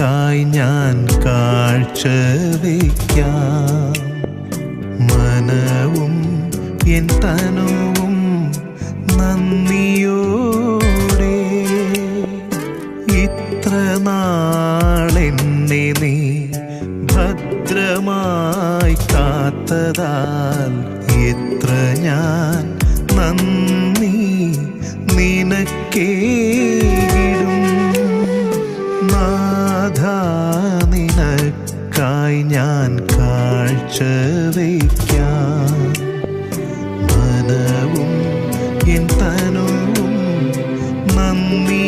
നിനക്കായി ഞാൻ കാഴ്ച വയ്ക്കാം. മനവും എൻ തനുവും നന്ദിയോടെ ഇത്ര നാളെന്നെ നീ ഭദ്രമായി കാത്തതാൽ എത്ര ഞാൻ നന്ദി നിനക്കേകിടും. നാഥാ നിനക്കായി ഞാൻ കാഴ്ച വയ്ക്കാം. മനവും എൻ തനുവും നന്ദി